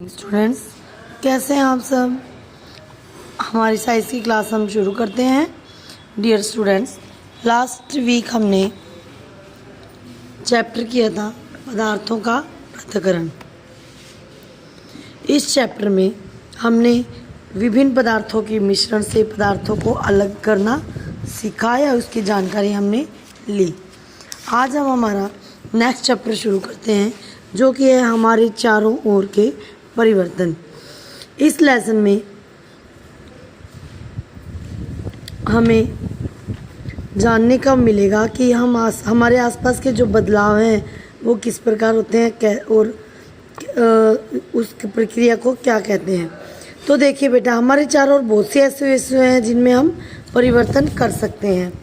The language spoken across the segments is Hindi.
स्टूडेंट्स, कैसे हैं आप सब। हमारी साइंस की क्लास हम शुरू करते हैं। डियर स्टूडेंट्स, लास्ट वीक हमने चैप्टर किया था पदार्थों का पृथक्करण। इस चैप्टर में हमने विभिन्न पदार्थों के मिश्रण से पदार्थों को अलग करना सीखा या उसकी जानकारी हमने ली। आज हम हमारा नेक्स्ट चैप्टर शुरू करते हैं, जो कि है हमारे चारों ओर के परिवर्तन। इस लेसन में हमें जानने का मिलेगा कि हमारे आसपास के जो बदलाव हैं वो किस प्रकार होते हैं और उस प्रक्रिया को क्या कहते हैं। तो देखिए बेटा, हमारे चारों ओर बहुत से ऐसे विषय हैं जिनमें हम परिवर्तन कर सकते हैं।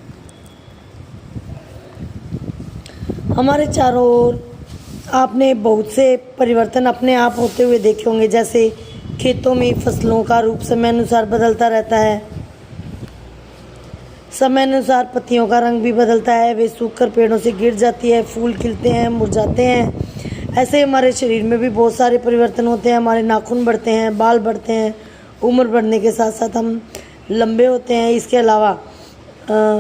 हमारे चारों ओर आपने बहुत से परिवर्तन अपने आप होते हुए देखे होंगे, जैसे खेतों में फसलों का रूप समय अनुसार बदलता रहता है, समय अनुसार पत्तियों का रंग भी बदलता है, वे सूखकर पेड़ों से गिर जाती है, फूल खिलते हैं, मुरझाते हैं। ऐसे हमारे शरीर में भी बहुत सारे परिवर्तन होते हैं। हमारे नाखून बढ़ते हैं, बाल बढ़ते हैं, उम्र बढ़ने के साथ साथ हम लंबे होते हैं। इसके अलावा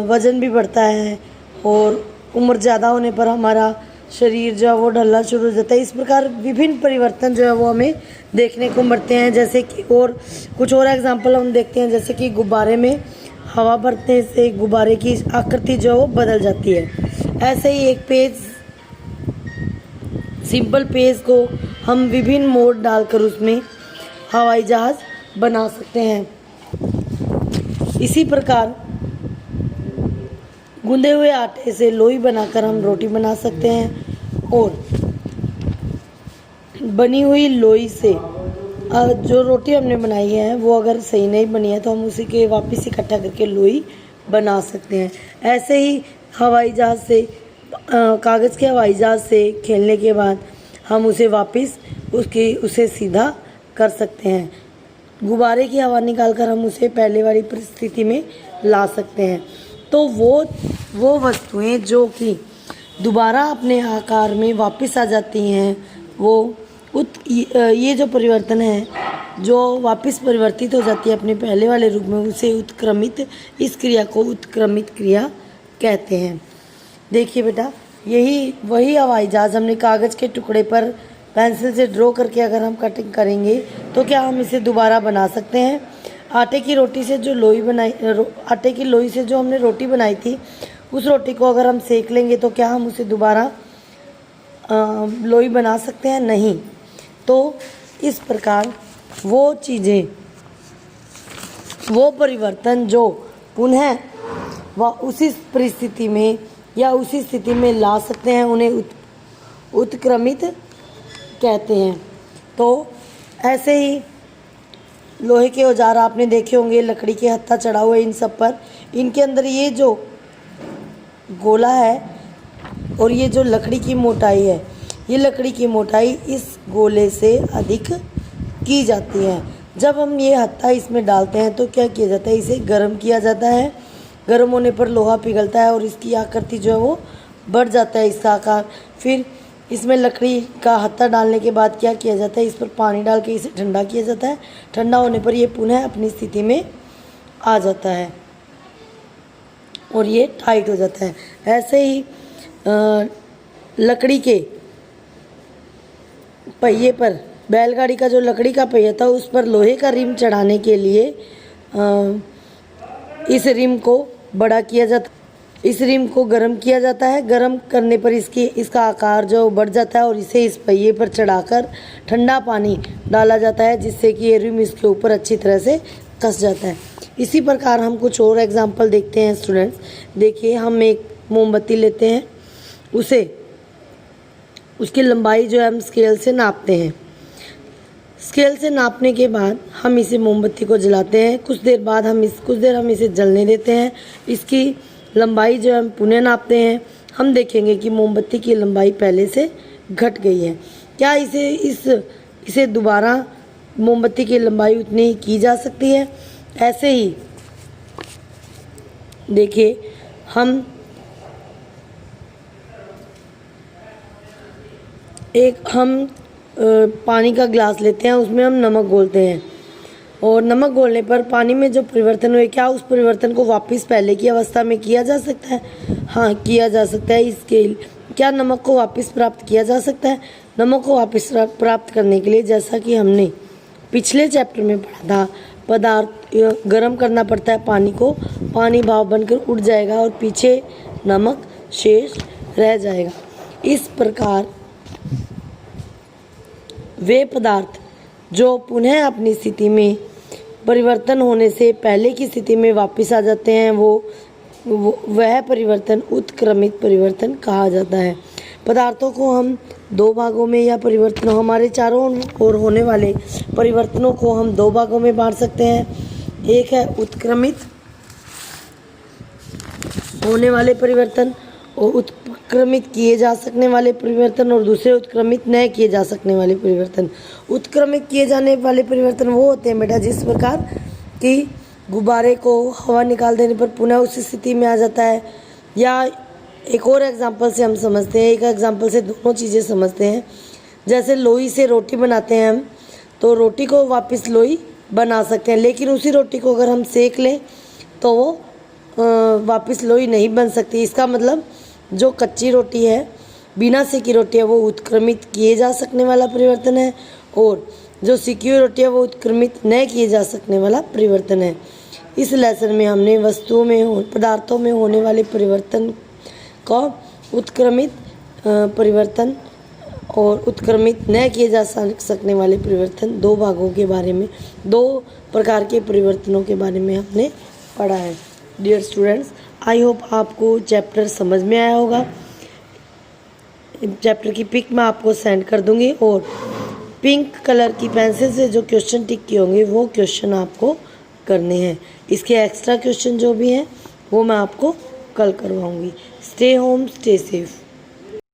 वज़न भी बढ़ता है और उम्र ज़्यादा होने पर हमारा शरीर जो है वो ढलना शुरू हो जाता है। इस प्रकार विभिन्न परिवर्तन जो है वो हमें देखने को मिलते हैं। जैसे कि और कुछ और एग्जांपल हम देखते हैं, जैसे कि गुब्बारे में हवा भरने से गुब्बारे की आकृति जो है वो बदल जाती है। ऐसे ही एक पेज, सिंपल पेज को हम विभिन्न मोड डालकर उसमें हवाई जहाज बना सकते हैं। इसी प्रकार गूंदे हुए आटे से लोई बनाकर हम रोटी बना सकते हैं और बनी हुई लोई से जो रोटी हमने बनाई है वो अगर सही नहीं बनी है तो हम उसी के वापस इकट्ठा करके लोई बना सकते हैं। ऐसे ही हवाई जहाज़ से, कागज़ के हवाई जहाज़ से खेलने के बाद हम उसे वापस उसे सीधा कर सकते हैं। गुब्बारे की हवा निकालकर हम उसे पहले वाली परिस्थिति में ला सकते हैं। तो वो वस्तुएं जो कि दोबारा अपने आकार में वापस आ जाती हैं, ये जो परिवर्तन है जो वापस परिवर्तित हो जाती है अपने पहले वाले रूप में, उसे उत्क्रमित, इस क्रिया को उत्क्रमित क्रिया कहते हैं। देखिए बेटा, वही हवाई जहाज़ हमने कागज़ के टुकड़े पर पेंसिल से ड्रॉ करके अगर हम कटिंग करेंगे तो क्या हम इसे दोबारा बना सकते हैं। आटे की लोई से जो हमने रोटी बनाई थी, उस रोटी को अगर हम सेक लेंगे तो क्या हम उसे दोबारा लोई बना सकते हैं? नहीं। तो इस प्रकार वो चीज़ें, वो परिवर्तन जो पुनः उसी परिस्थिति में या उसी स्थिति में ला सकते हैं, उन्हें उत्क्रमित कहते हैं। तो ऐसे ही लोहे के औजार आपने देखे होंगे, लकड़ी के हत्था चढ़ा हुआ है इन सब पर, इनके अंदर ये जो गोला है और ये जो लकड़ी की मोटाई है, ये लकड़ी की मोटाई इस गोले से अधिक की जाती है। जब हम ये हत्था इसमें डालते हैं तो क्या किया जाता है, इसे गर्म किया जाता है। गर्म होने पर लोहा पिघलता है और इसकी आकृति जो है वो बढ़ जाता है, इसका आकार। फिर इसमें लकड़ी का हत्था डालने के बाद क्या किया जाता है, इस पर पानी डाल के इसे ठंडा किया जाता है। ठंडा होने पर ये पुनः अपनी स्थिति में आ जाता है और ये टाइट हो जाता है। ऐसे ही लकड़ी के पहिए पर, बैलगाड़ी का जो लकड़ी का पहिया था उस पर लोहे का रिम चढ़ाने के लिए इस रिम को बड़ा किया जाता है। इस रिम को गर्म किया जाता है। गर्म करने पर इसका आकार जो बढ़ जाता है और इसे इस पहिए पर चढ़ाकर ठंडा पानी डाला जाता है, जिससे कि ये रिम इसके ऊपर अच्छी तरह से कस जाता है। इसी प्रकार हम कुछ और एग्जांपल देखते हैं स्टूडेंट्स। देखिए, हम एक मोमबत्ती लेते हैं, उसकी लंबाई जो है हम स्केल से नापते हैं। स्केल से नापने के बाद हम इसे मोमबत्ती को जलाते हैं। कुछ देर हम इसे जलने देते हैं। इसकी लंबाई जो हम पुनः नापते हैं। हम देखेंगे कि मोमबत्ती की लंबाई पहले से घट गई है। क्या इसे दोबारा मोमबत्ती की लंबाई उतनी ही की जा सकती है? ऐसे ही देखिए, हम पानी का ग्लास लेते हैं, उसमें हम नमक घोलते हैं और नमक घोलने पर पानी में जो परिवर्तन हुए, क्या उस परिवर्तन को वापस पहले की अवस्था में किया जा सकता है? हाँ, किया जा सकता है। इसके क्या नमक को वापस प्राप्त किया जा सकता है? नमक को वापस प्राप्त करने के लिए, जैसा कि हमने पिछले चैप्टर में पढ़ा था, पदार्थ गर्म करना पड़ता है पानी को, पानी भाप बनकर उड़ जाएगा और पीछे नमक शेष रह जाएगा। इस प्रकार वे पदार्थ जो पुनः अपनी स्थिति में परिवर्तन होने से पहले की स्थिति में वापस आ जाते हैं, वह परिवर्तन उत्क्रमित परिवर्तन कहा जाता है। पदार्थों को हम दो भागों में या परिवर्तन, हमारे चारों ओर होने वाले परिवर्तनों को हम दो भागों में बांट सकते हैं। एक है उत्क्रमित होने वाले परिवर्तन और उत्क्रमित किए जा सकने वाले परिवर्तन, और दूसरे उत्क्रमित न किए जा सकने वाले परिवर्तन। उत्क्रमित किए जाने वाले परिवर्तन वो होते हैं बेटा जिस प्रकार कि गुब्बारे को हवा निकाल देने पर पुनः उसी स्थिति में आ जाता है। या एक और एग्जांपल से हम समझते हैं, एक एग्जांपल से दोनों चीज़ें समझते हैं। जैसे लोई से रोटी बनाते हैं हम, तो रोटी को वापस लोई बना सकते हैं, लेकिन उसी रोटी को अगर हम सेक लें तो वो वापस लोई नहीं बन सकती। इसका मतलब जो कच्ची रोटी है, बिना सेकी रोटी है, वो उत्क्रमित किए जा सकने वाला परिवर्तन है, और जो सेकी हुई रोटी है वो उत्क्रमित न किए जा सकने वाला परिवर्तन है। इस लेसन में हमने वस्तुओं में, पदार्थों में होने वाले परिवर्तन का उत्क्रमित परिवर्तन और उत्क्रमित न किए जा सकने वाले परिवर्तन, दो भागों के बारे में, दो प्रकार के परिवर्तनों के बारे में हमने पढ़ा है। डियर स्टूडेंट्स, आई होप आपको चैप्टर समझ में आया होगा। चैप्टर की पिक मैं आपको सेंड कर दूंगी, और पिंक कलर की पेंसिल से जो क्वेश्चन टिक किए होंगे वो क्वेश्चन आपको करने हैं। इसके एक्स्ट्रा क्वेश्चन जो भी हैं वो मैं आपको कल करवाऊंगी। Stay home, stay safe.